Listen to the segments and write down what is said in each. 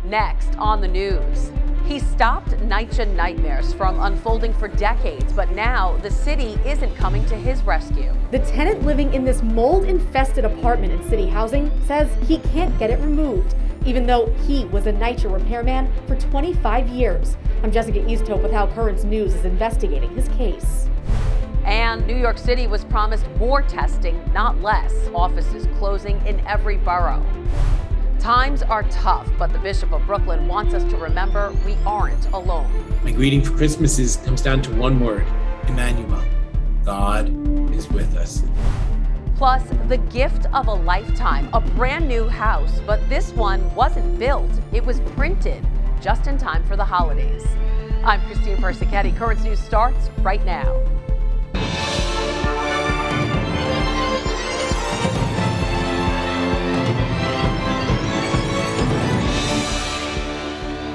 Next on the news, he stopped NYCHA nightmares from unfolding for decades, but now the city isn't coming to his rescue. The tenant living in this mold-infested apartment in city housing says he can't get it removed, even though he was a NYCHA repairman for 25 years. I'm Jessica Easthope with how Currents News is investigating his case. And New York City was promised more testing, not less. Offices closing in every borough. Times are tough, but the Bishop of Brooklyn wants us to remember we aren't alone. My greeting for Christmas comes down to one word: Emmanuel. God is with us. Plus, the gift of a lifetime, a brand new house, but this one wasn't built. It was printed just in time for the holidays. I'm Christine Persichetti. Currents News starts right now.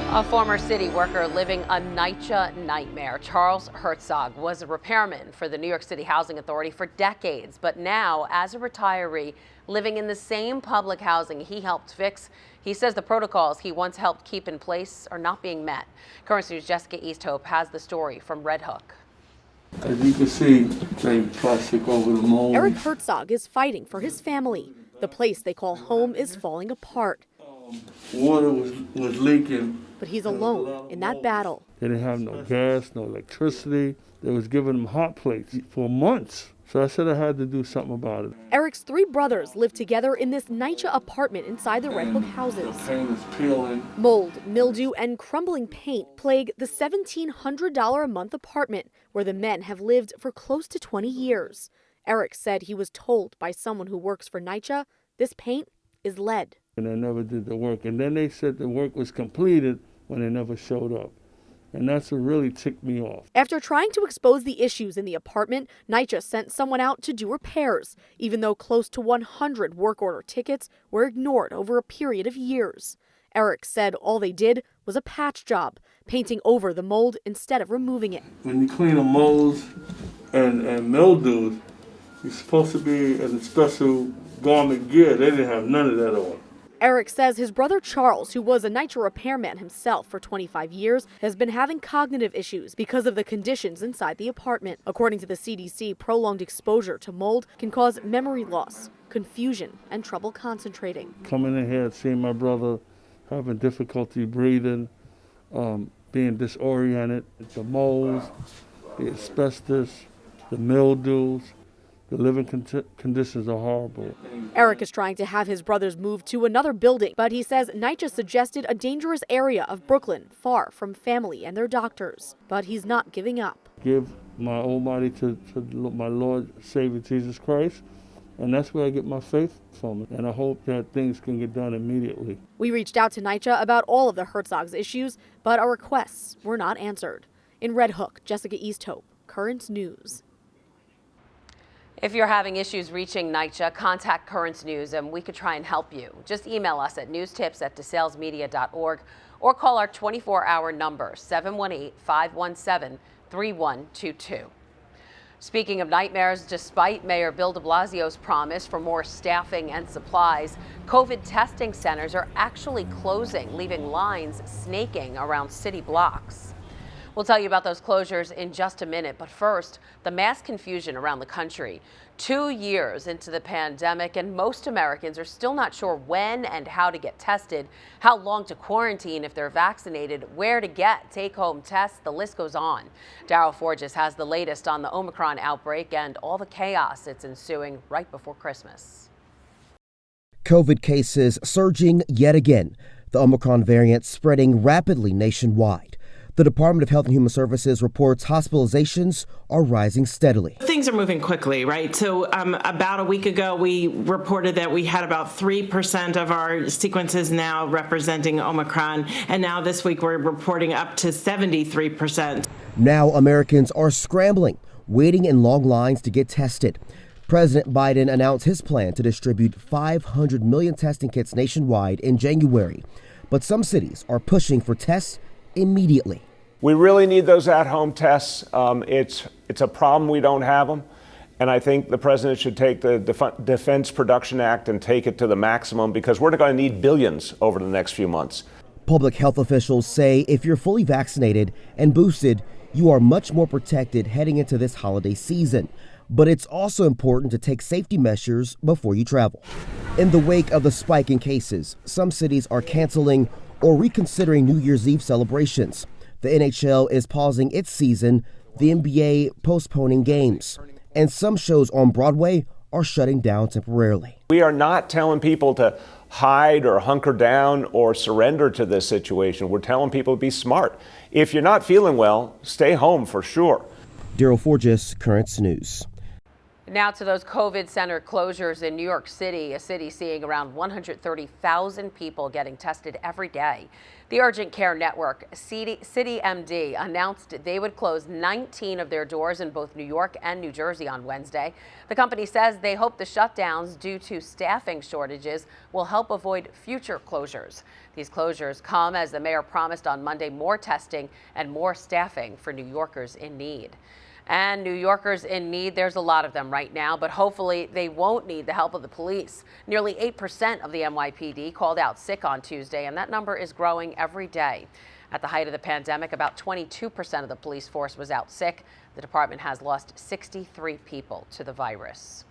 A former city worker living a NYCHA nightmare, Charles Hertzog, was a repairman for the New York City Housing Authority for decades. But now, as a retiree, living in the same public housing he helped fix, he says the protocols he once helped keep in place are not being met. Currents News' Jessica Easthope has the story from Red Hook. As you can see, they plastic over the mold. Eric Hertzog is fighting for his family. The place they call home is falling apart. Water was leaking. But he's alone in that battle. They didn't have no gas, no electricity. They was giving them hot plates for months. So I said I had to do something about it. Eric's three brothers live together in this NYCHA apartment inside the Red Hook houses. The paint is peeling. Mold, mildew, and crumbling paint plague the $1,700 a month apartment where the men have lived for close to 20 years. Eric said he was told by someone who works for NYCHA this paint is lead. And I never did the work. And then they said the work was completed when they never showed up. And that's what really ticked me off. After trying to expose the issues in the apartment, NYCHA sent someone out to do repairs, even though close to 100 work order tickets were ignored over a period of years. Eric said all they did was a patch job, painting over the mold instead of removing it. When you clean the molds and mildews, you're supposed to be in a special garment gear. They didn't have none of that on. Eric says his brother Charles, who was a NYCHA repairman himself for 25 years, has been having cognitive issues because of the conditions inside the apartment. According to the CDC, prolonged exposure to mold can cause memory loss, confusion, and trouble concentrating. Coming in here, seeing my brother having difficulty breathing, being disoriented, the molds, the asbestos, the mildews, the living conditions are horrible. Eric is trying to have his brothers move to another building, but he says NYCHA suggested a dangerous area of Brooklyn, far from family and their doctors. But he's not giving up. Give my almighty to my Lord Savior Jesus Christ, and that's where I get my faith from. And I hope that things can get done immediately. We reached out to NYCHA about all of the Herzog's issues, but our requests were not answered. In Red Hook, Jessica Easthope, Currents News. If you're having issues reaching NYCHA, contact Currents News and we could try and help you. Just email us at newstips@desalesmedia.org or call our 24-hour number, 718-517-3122. Speaking of nightmares, despite Mayor Bill de Blasio's promise for more staffing and supplies, COVID testing centers are actually closing, leaving lines snaking around city blocks. We'll tell you about those closures in just a minute, but first, the mass confusion around the country. 2 years into the pandemic, and most Americans are still not sure when and how to get tested, how long to quarantine if they're vaccinated, where to get take-home tests, the list goes on. Darryl Forges has the latest on the Omicron outbreak and all the chaos it's ensuing right before Christmas. COVID cases surging yet again, the Omicron variant spreading rapidly nationwide. The Department of Health and Human Services reports hospitalizations are rising steadily. Things are moving quickly, right? So about a week ago, we reported that we had about 3% of our sequences now representing Omicron. And now this week, we're reporting up to 73%. Now Americans are scrambling, waiting in long lines to get tested. President Biden announced his plan to distribute 500 million testing kits nationwide in January. But some cities are pushing for tests immediately. We really need those at-home tests. It's a problem we don't have them. And I think the president should take the Defense Production Act and take it to the maximum because we're going to need billions over the next few months. Public health officials say if you're fully vaccinated and boosted, you are much more protected heading into this holiday season. But it's also important to take safety measures before you travel. In the wake of the spike in cases, some cities are canceling or reconsidering New Year's Eve celebrations. The NHL is pausing its season, the NBA postponing games, and some shows on Broadway are shutting down temporarily. We are not telling people to hide or hunker down or surrender to this situation. We're telling people to be smart. If you're not feeling well, stay home for sure. Daryl Forgis, Currents News. Now to those COVID center closures in New York City, a city seeing around 130,000 people getting tested every day. The Urgent Care Network, CityMD, announced they would close 19 of their doors in both New York and New Jersey on Wednesday. The company says they hope the shutdowns due to staffing shortages will help avoid future closures. These closures come as the mayor promised on Monday more testing and more staffing for New Yorkers in need. And New Yorkers in need, there's a lot of them right now, but hopefully they won't need the help of the police. Nearly 8% of the NYPD called out sick on Tuesday, and that number is growing every day. At the height of the pandemic, about 22% of the police force was out sick. The department has lost 63 people to the virus.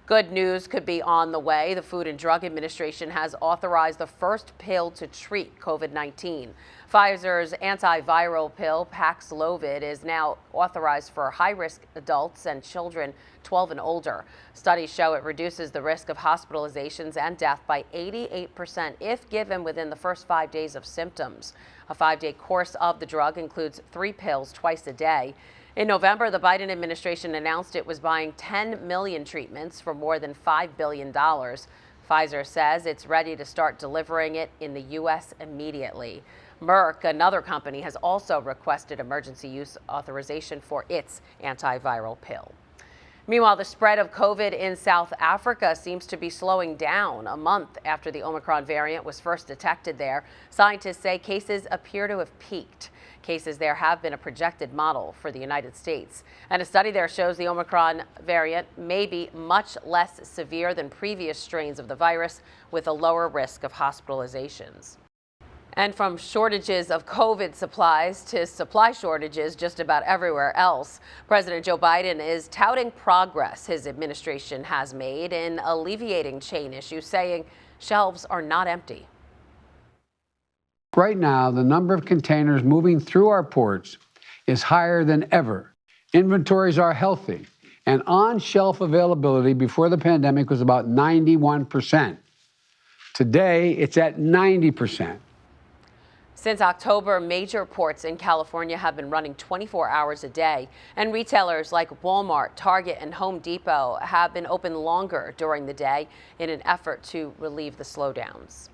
Good news could be on the way. The Food and Drug Administration has authorized the first pill to treat COVID-19. Pfizer's antiviral pill, Paxlovid, is now authorized for high-risk adults and children 12 and older. Studies show it reduces the risk of hospitalizations and death by 88% if given within the first 5 days of symptoms. A 5-day course of the drug includes 3 pills twice a day. In November, the Biden administration announced it was buying 10 million treatments for more than $5 billion. Pfizer says it's ready to start delivering it in the U.S. immediately. Merck, another company, has also requested emergency use authorization for its antiviral pill. Meanwhile, the spread of COVID in South Africa seems to be slowing down. A month after the Omicron variant was first detected there, scientists say cases appear to have peaked. Cases there have been a projected model for the United States. And a study there shows the Omicron variant may be much less severe than previous strains of the virus, with a lower risk of hospitalizations. And from shortages of COVID supplies to supply shortages just about everywhere else, President Joe Biden is touting progress his administration has made in alleviating chain issues, saying shelves are not empty. Right now, the number of containers moving through our ports is higher than ever. Inventories are healthy, and on-shelf availability before the pandemic was about 91%. Today, it's at 90%. Since October, major ports in California have been running 24 hours a day, and retailers like Walmart, Target, and Home Depot have been open longer during the day in an effort to relieve the slowdowns.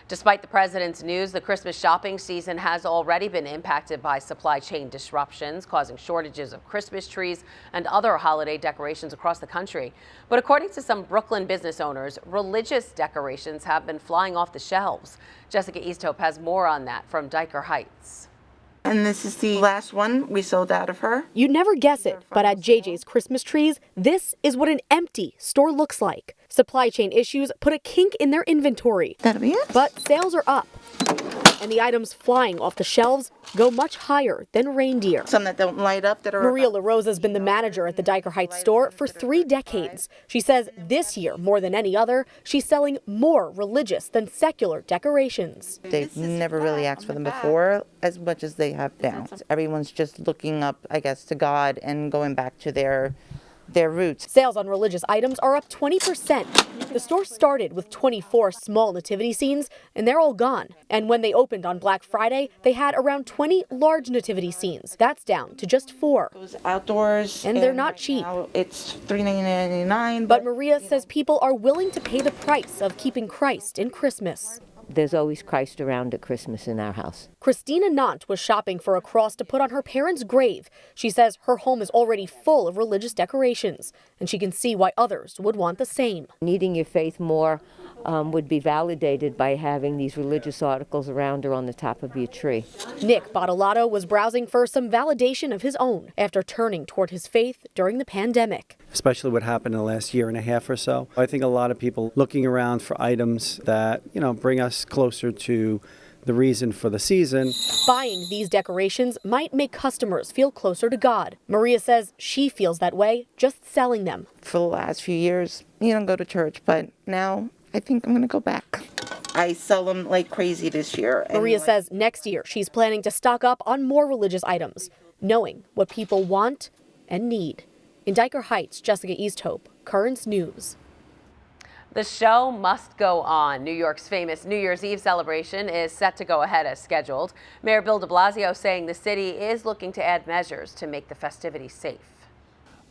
Despite the president's news, the Christmas shopping season has already been impacted by supply chain disruptions, causing shortages of Christmas trees and other holiday decorations across the country. But according to some Brooklyn business owners, religious decorations have been flying off the shelves. Jessica Easthope has more on that from Dyker Heights. And this is the last one we sold out of her. You'd never guess it, but at JJ's Christmas trees, this is what an empty store looks like. Supply chain issues put a kink in their inventory. That'll be it. But sales are up, and the items flying off the shelves go much higher than reindeer. Some that don't light up that are... Maria LaRosa has been the manager at the Dyker Heights store for 3 decades. She says this year, more than any other, she's selling more religious than secular decorations. They've never really asked for them before as much as they have now. Everyone's just looking up, I guess, to God and going back to their roots. Sales on religious items are up 20%. The store started with 24 small nativity scenes, and they're all gone. And when they opened on Black Friday, they had around 20 large nativity scenes. That's down to just 4. It was outdoors. And they're not cheap. It's $3.99. But Maria says people are willing to pay the price of keeping Christ in Christmas. There's always Christ around at Christmas in our house. Christina Nant was shopping for a cross to put on her parents' grave. She says her home is already full of religious decorations, and she can see why others would want the same. Needing your faith more would be validated by having these religious articles around or on the top of your tree. Nick Bottolato was browsing for some validation of his own after turning toward his faith during the pandemic. Especially what happened in the last year and a half or so. I think a lot of people looking around for items that, bring us closer to the reason for the season. Buying these decorations might make customers feel closer to God. Maria says she feels that way just selling them. For the last few years, you don't go to church, but now I think I'm going to go back. I sell them like crazy this year. Maria says next year she's planning to stock up on more religious items, knowing what people want and need. In Diker Heights, Jessica Easthope, Currents News. The show must go on. New York's famous New Year's Eve celebration is set to go ahead as scheduled. Mayor Bill de Blasio saying the city is looking to add measures to make the festivities safe.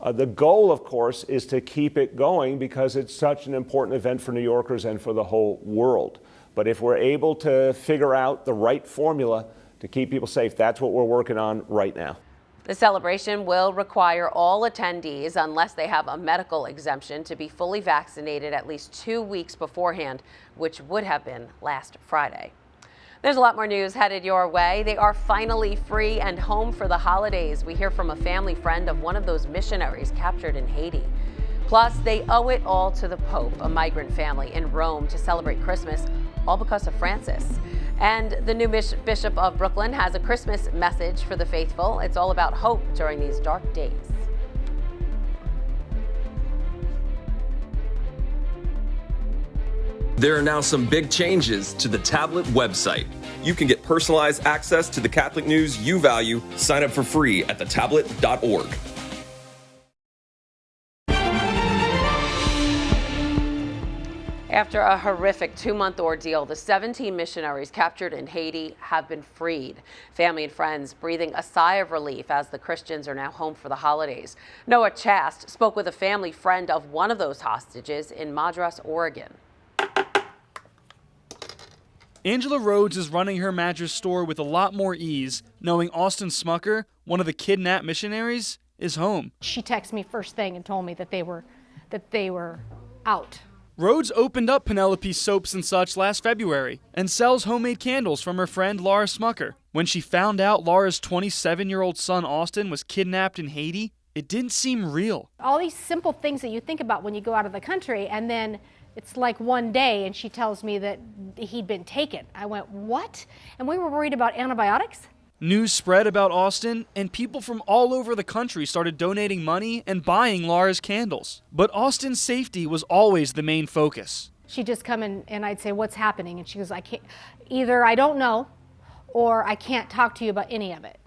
The goal, of course, is to keep it going because it's such an important event for New Yorkers and for the whole world. But if we're able to figure out the right formula to keep people safe, that's what we're working on right now. The celebration will require all attendees, unless they have a medical exemption, to be fully vaccinated at least 2 weeks beforehand, which would have been last Friday. There's a lot more news headed your way. They are finally free and home for the holidays. We hear from a family friend of one of those missionaries captured in Haiti. Plus, they owe it all to the Pope, a migrant family in Rome, to celebrate Christmas, all because of Francis. And the new Bishop of Brooklyn has a Christmas message for the faithful. It's all about hope during these dark days. There are now some big changes to the tablet website. You can get personalized access to the Catholic news you value. Sign up for free at thetablet.org. After a horrific 2-month ordeal, the 17 missionaries captured in Haiti have been freed. Family and friends breathing a sigh of relief as the Christians are now home for the holidays. Noah Chast spoke with a family friend of one of those hostages in Madras, Oregon. Angela Rhodes is running her mattress store with a lot more ease, knowing Austin Smucker, one of the kidnapped missionaries, is home. She texted me first thing and told me that they were out. Rhodes opened up Penelope's soaps and such last February and sells homemade candles from her friend Laura Smucker. When she found out Laura's 27-year-old son Austin was kidnapped in Haiti, it didn't seem real. All these simple things that you think about when you go out of the country, and then it's like one day and she tells me that he'd been taken. I went, what? And we were worried about antibiotics? News spread about Austin, and people from all over the country started donating money and buying Laura's candles. But Austin's safety was always the main focus. She'd just come in and I'd say, what's happening? And she goes, I can't, either I don't know or I can't talk to you about any of it,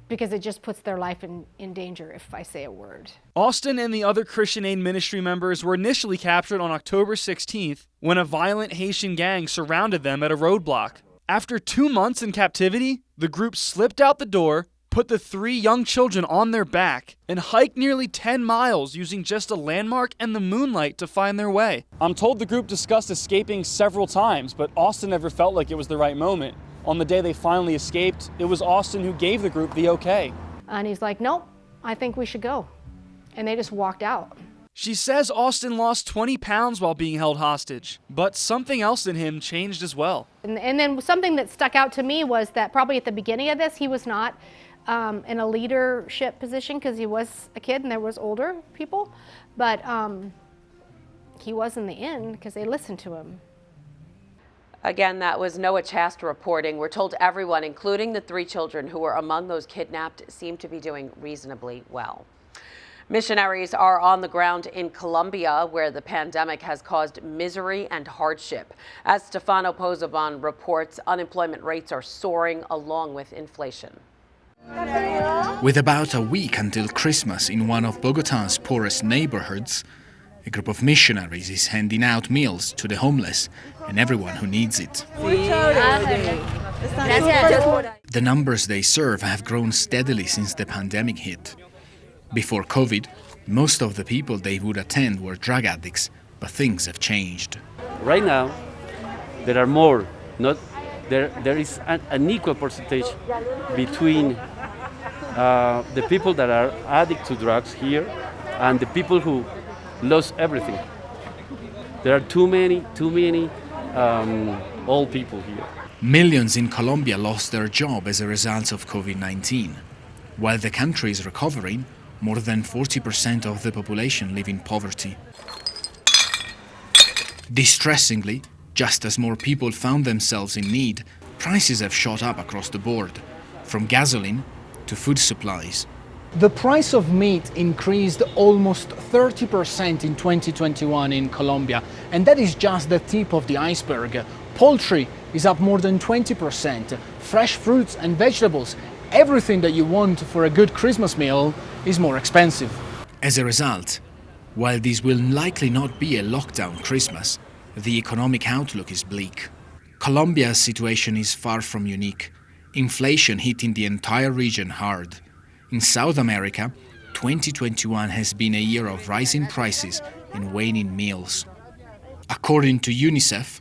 because it just puts their life in danger if I say a word. Austin and the other Christian Aid Ministry members were initially captured on October 16th when a violent Haitian gang surrounded them at a roadblock. After 2 months in captivity, the group slipped out the door, put the 3 young children on their back, and hiked nearly 10 miles using just a landmark and the moonlight to find their way. I'm told the group discussed escaping several times, but Austin never felt like it was the right moment. On the day they finally escaped, it was Austin who gave the group the okay. And he's like, nope, I think we should go. And they just walked out. She says Austin lost 20 pounds while being held hostage, but something else in him changed as well. And then something that stuck out to me was that probably at the beginning of this, he was not in a leadership position because he was a kid and there was older people, but he was in the end because they listened to him. Again, that was Noah Chast reporting. We're told everyone, including the 3 children who were among those kidnapped, seem to be doing reasonably well. Missionaries are on the ground in Colombia, where the pandemic has caused misery and hardship. As Stefano Pozzobon reports, unemployment rates are soaring along with inflation. With about a week until Christmas in one of Bogotá's poorest neighborhoods, a group of missionaries is handing out meals to the homeless and everyone who needs it. The numbers they serve have grown steadily since the pandemic hit. Before COVID, most of the people they would attend were drug addicts, but things have changed. Right now, there are more. There is an equal percentage between the people that are addicted to drugs here and the people who lost everything. There are too many old people here. Millions in Colombia lost their job as a result of COVID-19. While the country is recovering, more than 40% of the population live in poverty. Distressingly, just as more people found themselves in need, prices have shot up across the board, from gasoline to food supplies. The price of meat increased almost 30% in 2021 in Colombia, and that is just the tip of the iceberg. Poultry is up more than 20%. Fresh fruits and vegetables, everything that you want for a good Christmas meal, is more expensive. As a result, while this will likely not be a lockdown Christmas, the economic outlook is bleak. Colombia's situation is far from unique. Inflation hitting the entire region hard. In South America, 2021 has been a year of rising prices and waning meals. According to UNICEF,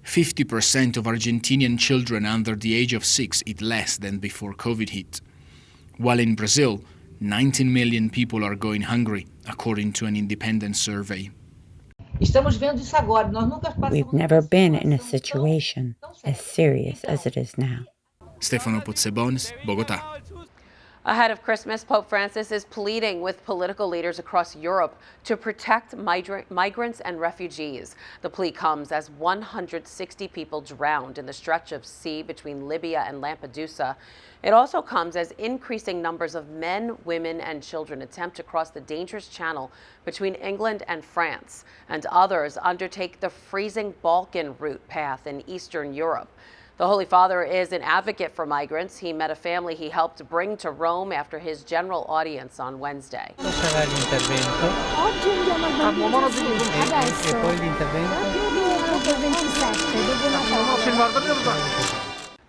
50% of Argentinian children under the age of 6 eat less than before COVID hit. While in Brazil, 19 million people are going hungry, according to an independent survey. We've never been in a situation as serious as it is now. Stefano Pozzebones, Bogotá. Ahead of Christmas, Pope Francis is pleading with political leaders across Europe to protect migrants and refugees. The plea comes as 160 people drowned in the stretch of sea between Libya and Lampedusa. It also comes as increasing numbers of men, women, and children attempt to cross the dangerous channel between England and France, and others undertake the freezing Balkan route path in Eastern Europe. The Holy Father is an advocate for migrants. He met a family he helped bring to Rome after his general audience on Wednesday.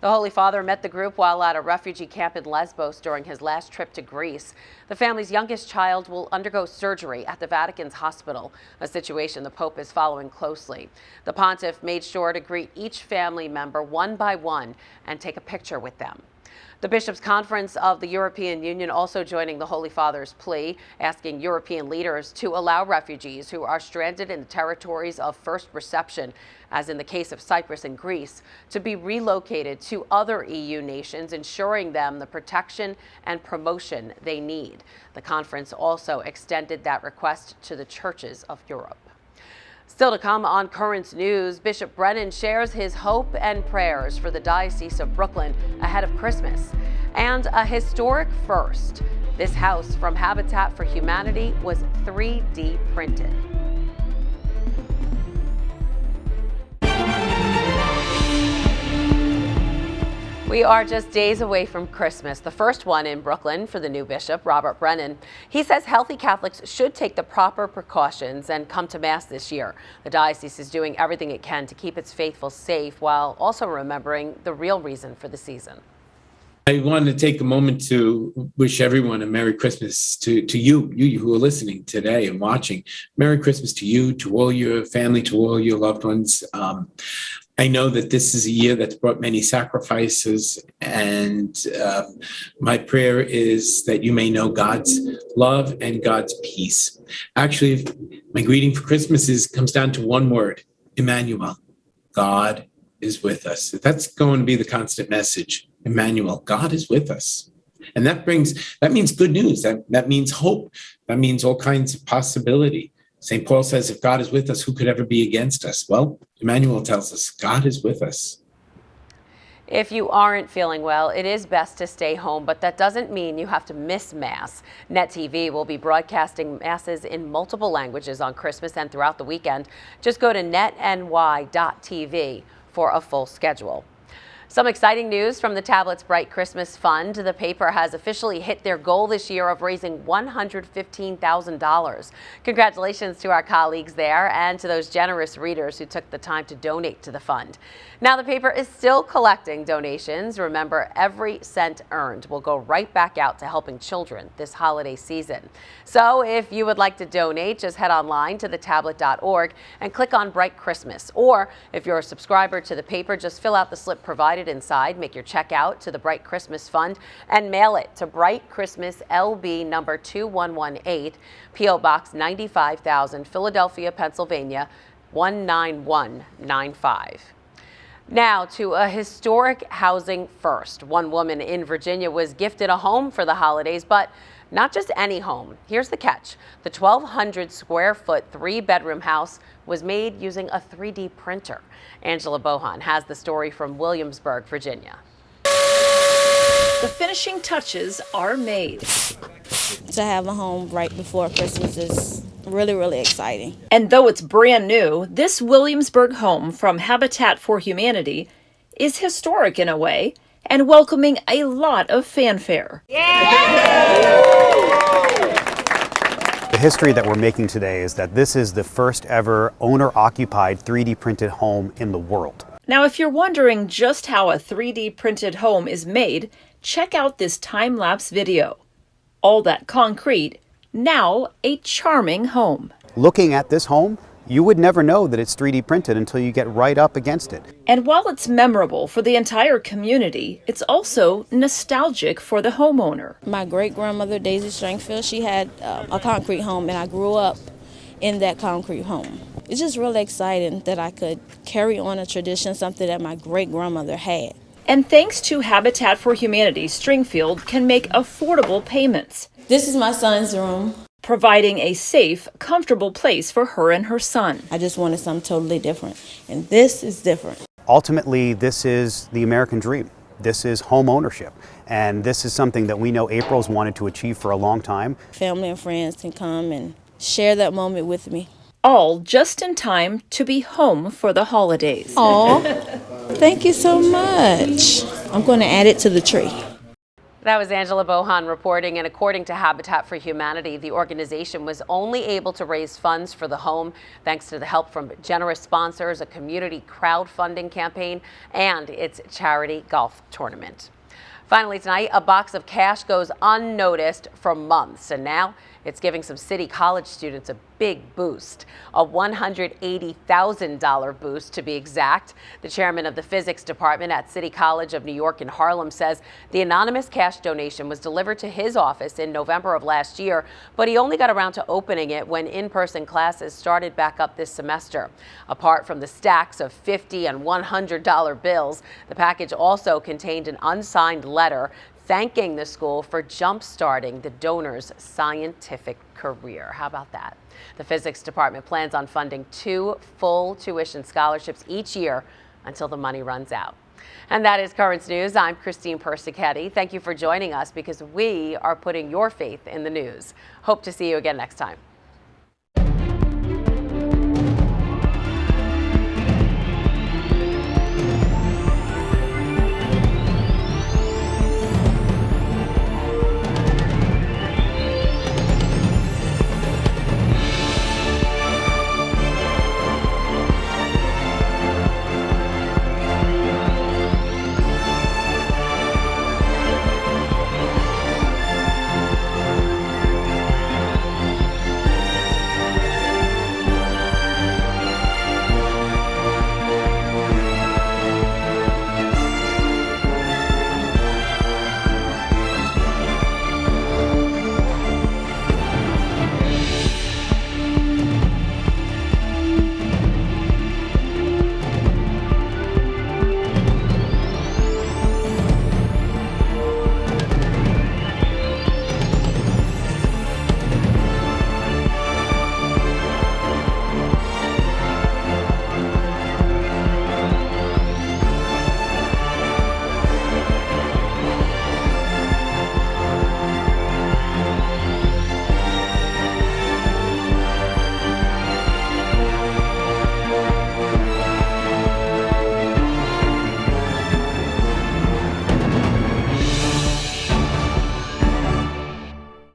The Holy Father met the group while at a refugee camp in Lesbos during his last trip to Greece. The family's youngest child will undergo surgery at the Vatican's hospital, a situation the Pope is following closely. The pontiff made sure to greet each family member one by one and take a picture with them. The Bishops' Conference of the European Union also joining the Holy Father's plea, asking European leaders to allow refugees who are stranded in the territories of first reception, as in the case of Cyprus and Greece, to be relocated to other EU nations, ensuring them the protection and promotion they need. The conference also extended that request to the churches of Europe. Still to come on Currents News, Bishop Brennan shares his hope and prayers for the Diocese of Brooklyn ahead of Christmas. And a historic first. This house from Habitat for Humanity was 3D printed. We are just days away from Christmas, the first one in Brooklyn for the new bishop, Robert Brennan. He says healthy Catholics should take the proper precautions and come to Mass this year. The diocese is doing everything it can to keep its faithful safe while also remembering the real reason for the season. I wanted to take a moment to wish everyone a Merry Christmas to you who are listening today and watching. Merry Christmas to you, to all your family, to all your loved ones. I know that this is a year that's brought many sacrifices, and my prayer is that you may know God's love and God's peace. Actually, my greeting for Christmas comes down to one word, Emmanuel. God is with us. That's going to be the constant message. Emmanuel, God is with us. And that means good news. That means hope. That means all kinds of possibility. St. Paul says, if God is with us, who could ever be against us? Well, Emmanuel tells us God is with us. If you aren't feeling well, it is best to stay home, but that doesn't mean you have to miss Mass. Net TV will be broadcasting Masses in multiple languages on Christmas and throughout the weekend. Just go to netny.tv for a full schedule. Some exciting news from the Tablet's Bright Christmas Fund. The paper has officially hit their goal this year of raising $115,000. Congratulations to our colleagues there and to those generous readers who took the time to donate to the fund. Now the paper is still collecting donations. Remember, every cent earned will go right back out to helping children this holiday season. So if you would like to donate, just head online to thetablet.org and click on Bright Christmas. Or if you're a subscriber to the paper, just fill out the slip provided inside, make your check out to the Bright Christmas Fund, and mail it to Bright Christmas LB number 2118, P.O. Box 95,000, Philadelphia, Pennsylvania 19195. Now to a historic housing first. One woman in Virginia was gifted a home for the holidays, but not just any home. Here's the catch. The 1,200 square foot 3-bedroom house was made using a 3D printer. Angela Bohan has the story from Williamsburg, Virginia. The finishing touches are made. To have a home right before Christmas is really, really exciting. And though it's brand new, this Williamsburg home from Habitat for Humanity is historic in a way and welcoming a lot of fanfare. The history that we're making today is that this is the first ever owner-occupied 3D printed home in the world. Now, if you're wondering just how a 3D printed home is made, check out this time-lapse video. All that concrete, now a charming home. Looking at this home, you would never know that it's 3D printed until you get right up against it. And while it's memorable for the entire community, it's also nostalgic for the homeowner. My great-grandmother, Daisy Strangfield, she had a concrete home, and I grew up in that concrete home. It's just really exciting that I could carry on a tradition, something that my great-grandmother had. And thanks to Habitat for Humanity, Stringfield can make affordable payments. This is my son's room, providing a safe, comfortable place for her and her son. I just wanted something totally different, and this is different. Ultimately, this is the American dream. This is home ownership, and this is something that we know April's wanted to achieve for a long time. Family and friends can come and share that moment with me. All just in time to be home for the holidays. Aw, thank you so much. I'm going to add it to the tree. That was Angela Bohan reporting, and according to Habitat for Humanity, the organization was only able to raise funds for the home thanks to the help from generous sponsors, a community crowdfunding campaign, and its charity golf tournament. Finally tonight, a box of cash goes unnoticed for months, and now it's giving some City College students a big boost, a $180,000 boost to be exact. The chairman of the physics department at City College of New York in Harlem says the anonymous cash donation was delivered to his office in November of last year, but he only got around to opening it when in-person classes started back up this semester. Apart from the stacks of $50 and $100 bills, the package also contained an unsigned letter thanking the school for jump-starting the donor's scientific career. How about that? The physics department plans on funding 2 full tuition scholarships each year until the money runs out. And that is Currents News. I'm Christine Persichetti. Thank you for joining us because we are putting your faith in the news. Hope to see you again next time.